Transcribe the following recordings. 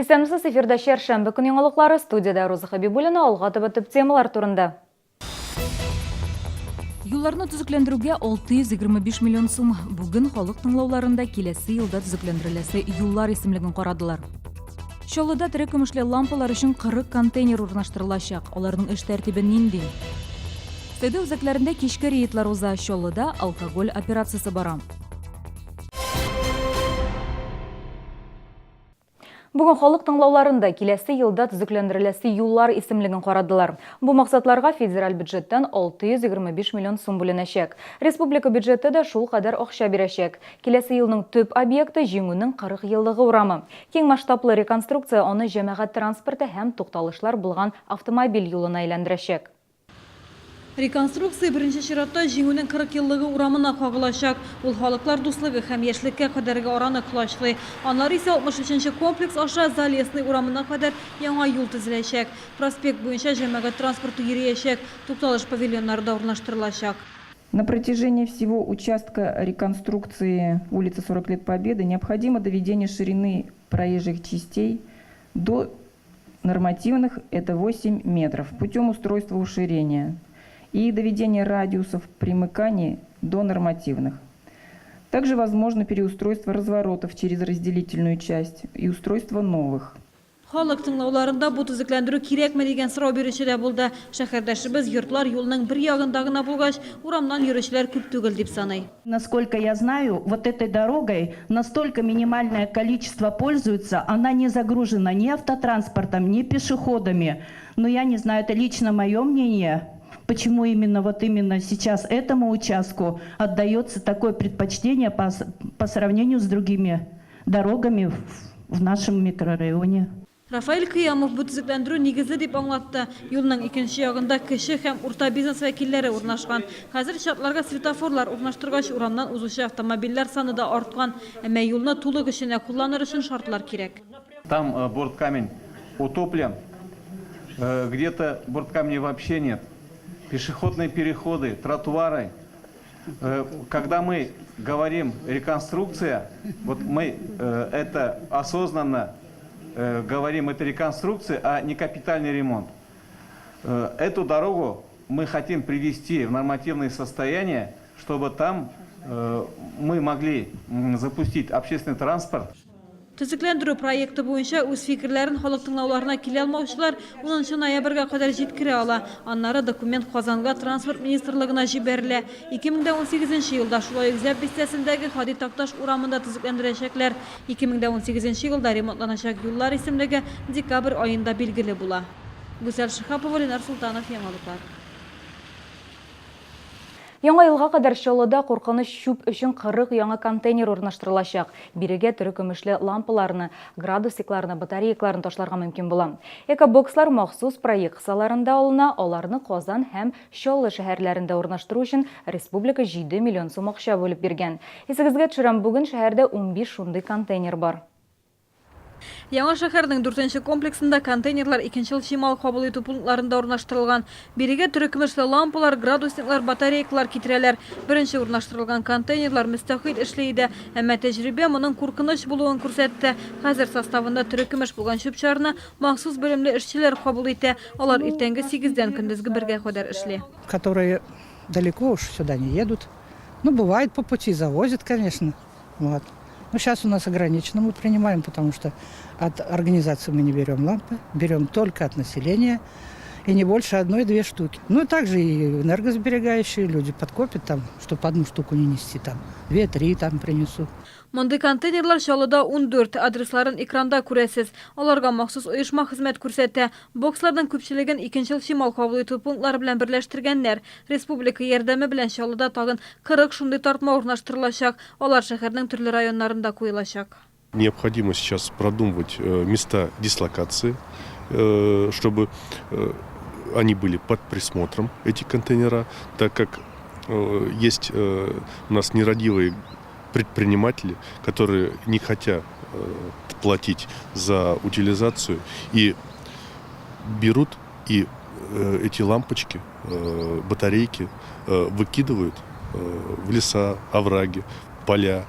Исәмсіз эфирда шәршәмбі күн яңалыклары студияда Роза Хабибуллина алга төп темалар турында. Юлларны төзекләндерүгә 625 миллион сум. Бүген халык тыңлауларында киләсе елда төзекләндереләсе юллар исемлеген карадылар. Чаллыда терекөмешле лампалар өчен 40 контейнер урнаштырылачак. Аларның эш тәртибе нинди? Студия үзәкләрендә кичке рейдлар уза. Чаллыда алкоголь операциясе бара. Бүген халык тыңлауларында киләсе елда төзекләндереләсе юллар исемлеген карадылар. Бу максатларга федераль бюджеттан 625 миллион сум бүленәчәк. Республика бюджеты да шул кадәр акча бирәчәк. Киләсе елның төп объекты җиңүнең 40 еллыгы урамы. Киң масштаблы реконструкция аны җәмәгать транспорты һәм тукталышлар булган автомобиль юлына әйләндерәчәк. Реконструкция беренче чиратта җиңүнең 40 еллыгы урамына кагылачак. Ул халыклар дуслыгы һәм яшьлеккә кадәрге араны кылачлый. Аннары исә 63-нче комплекс аша Залесный урамына кадәр яңа юл төзеләчәк. Проспект буенча җәмәгать транспорты йөриячәк, тукталыш павильоннары да урнаштырылачак. На протяжении всего участка реконструкции улицы 40 лет Победы необходимо доведение ширины проезжих частей до нормативных, это 8 метров, путем устройства уширения, и доведение радиусов примыканий до нормативных. Также возможно переустройство разворотов через разделительную часть и устройство новых. Халык тыңлауларында бу төзекләндерү кирәкме дигән сорау бирүче дә булды. Шәһәрдәшебез йортлар юлның бер ягында гына булгач, урамнан йөрүчеләр күп түгел дип саный. Насколько я знаю, вот этой дорогой настолько минимальное количество пользуются, она не загружена ни автотранспортом, ни пешеходами. Но я не знаю, это лично мое мнение. Почему именно сейчас этому участку отдается такое предпочтение по сравнению с другими дорогами в нашем микрорайоне? Рафаэль Кыямов бу төзекләндерү нигезе дип аңлатты. Юлның икенче ягында кеше һәм урта бизнес вәкилләре урнашкан. Хәзер чатларга светофорлар урнаштыргач, урамнан узучы автомобильләр саны да арткан. Әмма юлны тулы көченә кулланыр өчен шартлар кирәк. Там борткамень утоплен, где-то борткамня вообще нет. Пешеходные переходы, тротуары. Когда мы говорим реконструкция, вот мы это осознанно говорим, это реконструкция, а не капитальный ремонт. Эту дорогу мы хотим привести в нормативное состояние, чтобы там мы могли запустить общественный транспорт. Төзекләндерү проекты буенча үз фикерләрен халык тыңлауларына килә алмаучылар 10 ноябрьгә кадәр җиткерә ала. Аннары документ Казанга транспорт министрлыгына җибәрелә. 2018 елда шулай Зәп бистәсендәге Хади Такташ урамында төзекләндерәчәкләр. 2018 елда ремонтланачак юллар исемлеге декабрь аенда билгеле була. Гүзәл Шихапова, Ленар Султанов, яңалыклар. Яңа елга кадәр Чаллыда куркыныч чүп өчен 40 яңа контейнер урнаштырылачак. Бирегә терекөмешле лампаларны, градусникларны, батарейкаларны ташларга мөмкин була. Экобокслар махсус проекцияларында алына, аларны Казан һәм Чаллы шәһәрләрендә урнаштыру өчен республика 7 миллион сум акча бүлеп биргән. Исегезгә төшерәм, бүген шәһәрдә 15 шундый контейнер бар. Яңа шәһәрнең 4-нче комплексында контейнерлар 2-нче чимал кабул итү пунктларында урнаштырылган. Бирегә терекөмешле лампалар, градусниклар, батарейкалар китерәләр. Беренче урнаштырылган контейнерлар мөстәкыйль эшли иде, әмма тәҗрибә моның куркыныч булуын күрсәтте. Хәзер составында терекөмеш булган чүп-чарны махсус белемле эшчеләр кабул итә. Алар иртәнге 8-дән көндезге 1-гә кадәр эшли. Которые далеко уж сюда не едут. Ну, бывает, по пути завозят, конечно. Вот. Но сейчас у нас ограничено, мы принимаем, потому что от организации мы не берем лампы, берем только от населения, и не больше 1-2 штуки. Ну и также и энергосберегающие люди подкопят там, чтобы 1 штуку не нести, там 2-3 там принесут. Мондый контейнерлар Чаллыда 14 адресларын экранда күрәсез. Аларга махсус оешма хезмәт күрсәтә. Бокслардан күпчелеген 2-нче чимал кабул итү пунктлары белән берләштергәннәр. Республика ярдәме белән Чаллыда тагын 40 шундый тартма урнаштырылачак. Алар шәһәрнең төрле районнарында куелачак. Необходимо сейчас продумывать места дислокации, чтобы они были под присмотром, эти контейнера, так как есть у нас нерадивые предприниматели, которые не хотят платить за утилизацию и берут и эти лампочки, батарейки выкидывают в леса, овраги, поля,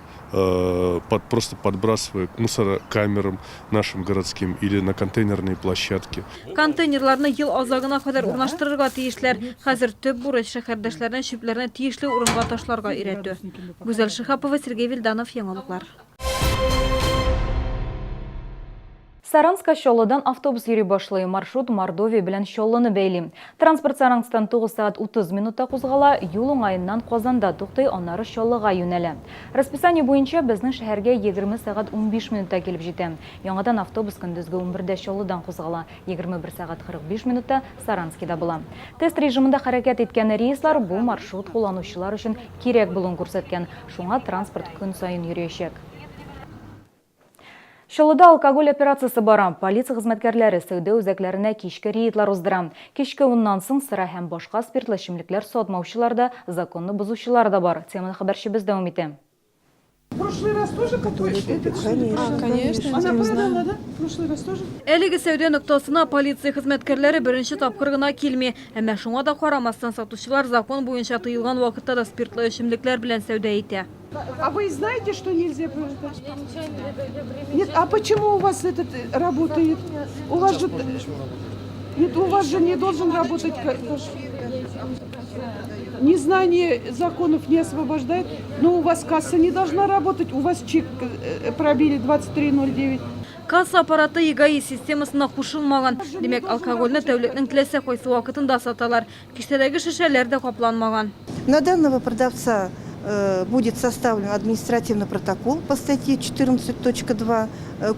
просто подбрасывая к мусорокамерам нашим городским или на контейнерные площадки. Контейнерларны ел азагына кадәр урнаштырырга тиешләр. Хәзер төп бурыч шәһәрдәшләрне чүпләрне тиешле урынга ташларга өйрәтү. Гүзәл Шихапова, Сергей Вильданов, Яңалыклар. Саранска Шолодан автобус йөри башлый. Маршрут Мордовия белән Шоллыны бәйли. Транспорт Саранскстан 9 саат 30 минутта кузгала, юл уңайыннан Казанда туктый, аннары Шоллыга юнәлә. Расписание буенча безнең шәһәргә 20 сәгать 15 минутта килеп җитә. Яңадан автобус көндезге 11дә Шоллыдан кузгала, 21 сәгать 45 минутта Саранскида була. Тест режимында хәрәкәт иткән рейслар бу маршрут кулланучылар өчен кирәк булуын күрсәткән. Шуңа транспорт көн сайын йөриячәк. Шолыда алкоголь операциясы бара. Полиция хезмәткәрләре сәүдә үзәкләренә кичке рейдлар уздыра. Кичке уннан соң сыра һәм башка спиртлы эчемлекләр сатмаучылар да, законны бузучылар да бар. Теманы хәбәрчебез дәвам итә. В прошлый раз тоже какой-то? Конечно. Она продала, да? В прошлый раз тоже? Әлеге сәүдә нуктасына полиция хезмәткәрләре беренче тапкыр гына килми. Әмма шуңа да карамастан сатучылар закон буенча тыелган вакытта да спиртлы эчемлекләр белән сәүдә итә. А вы знаете, что нельзя продать? Нет, а почему у вас этот работает? У вас же... Нет, у вас же не должен работать... Незнание законов не освобождает, но у вас касса не должна работать, у вас чек пробили 2309. Касса аппараты ЕГАИ системасына кушылмаган. Демәк, алкогольне тәүлекнең теләсә кайсы вакытында саталар. Кичтәдәге шешәләр дә капланмаган. На данного продавца будет составлен административный протокол по статье 14.2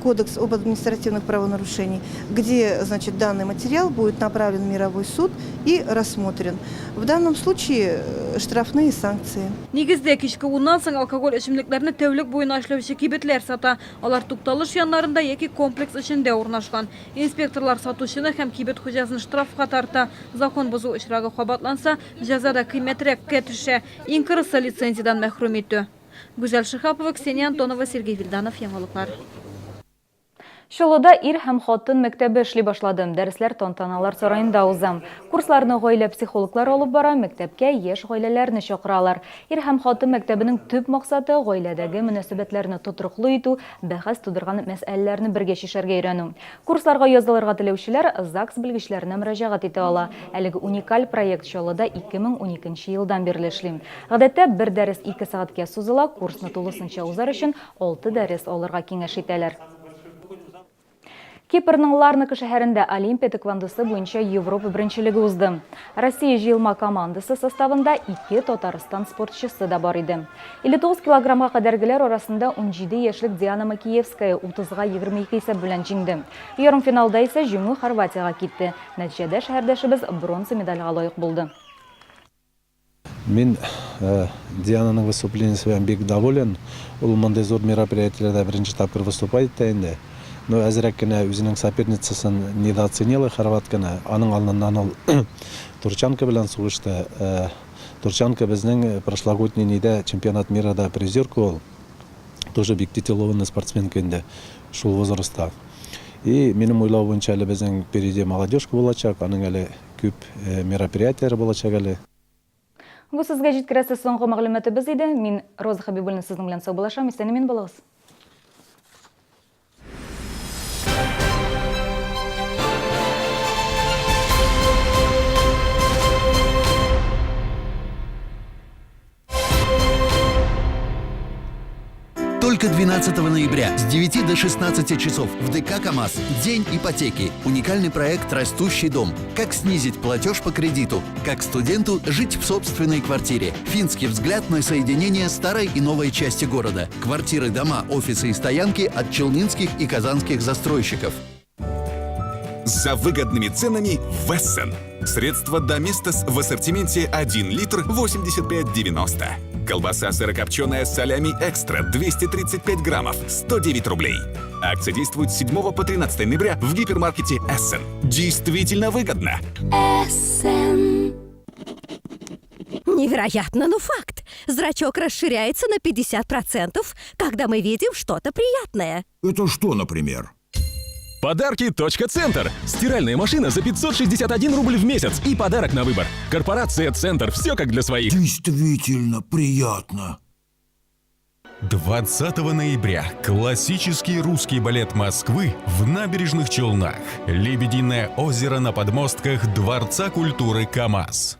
Кодекс об административных правонарушениях, где, значит, данный материал будет направлен в мировой суд и рассмотрен. В данном случае штрафные санкции. Нигездә кичке уннан соң алкоголь эчемлекләрне тәүлек буена эшләүче кибетләр сата. Алар тукталыш яннарында яки комплекс эчендә урнашкан. Инспекторлар сатучыны һәм кибет хуҗасын штрафка тарта. Закон бозу очрагы кабатланса, җәзада кыйммәтрәккә төшә. Иң кырысы лицензиядан мәхрүм итү. Гүзәл Шихапова, Ксения Антонова, Сергей Вильданов, Яңалыклар. Шолода ир һәм хатын мәктәбе эшли башлады. Дәресләр тантаналар сарайында уза. Курсларны гаилә психологлар алып бара, мәктәпкә яшь гаиләләрне чакыралар. Ир һәм хатын мәктәбенең төп максаты гаиләдәге мөнәсәбәтләрне тотрыклы итү, бәхәс тудырган мәсьәләләрне бергә чишәргә өйрәнү. Курсларга язылырга теләүчеләр ЗАГС белгечләренә мөрәҗәгать итә ала. Әлеге уникаль проект Шолода 2012 елдан бирле эшли. Гадәттә бер дәрес 2 сәгатькә сузыла, курсны тулысынча узар өчен 6 дәрес алырга киңәш итәләр. Кипрның Ларнака шәһәрендә Олимпия тэквондосы буенча Европа беренчелеге узды. Россия җыелма командасы составында 2 Татарстан спортчысы да бар иде. 59 килограммга кадәргеләр арасында 17 яшьлек Диана Макиевская 30га 22 исәп белән җиңде. Ярымфиналда исә җиңү Хорватиягә китте. Нәтиҗәдә шәһәрдәшебез бронза медальгә лаек булды. Мен Диананың выступлениесен бик доволен. Ул мондай зур мероприятиеләрдә беренче тапкыр выступать итә инде. Но әзрәк кенә үзенең соперницасын недооценила хорватканы. Аның алдыннан ул турчанка белән сугышты. Турчанка безнең прошлогодний нидә чемпионат мирда призерка ул. Тоже бик титулованный спортсменка инде шул возрастта. И минем уйлау буенча әле безнең впереди молодежка булачак, аның әле күп мероприятияләр булачак әле. Бу сезгә җиткерәсе соңгы мәгълүматыбыз иде. Мин Роза Хәбибуллина сезнең белән саубуллашам. Исән-имин булыгыз. Только 12 ноября с 9 до 16 часов в ДК КамАЗ День ипотеки. Уникальный проект «Растущий дом». Как снизить платеж по кредиту. Как студенту жить в собственной квартире. Финский взгляд на соединение старой и новой части города. Квартиры, дома, офисы и стоянки от челнинских и казанских застройщиков. За выгодными ценами в Эссен. Средства Доместос в ассортименте 1 литр 85,90. Колбаса сырокопченая с солями экстра 235 граммов 109 рублей. Акция действует с 7 по 13 ноября в гипермаркете Эссен. Действительно выгодно. Эссен. Невероятно, но факт. Зрачок расширяется на 50%, когда мы видим что-то приятное. Это что, например? Подарки .Центр. Стиральная машина за 561 рубль в месяц и подарок на выбор. Корпорация «Центр». Все как для своих. Действительно приятно. 20 ноября классический русский балет Москвы в Набережных Челнах. Лебединое озеро на подмостках Дворца культуры КамАЗ.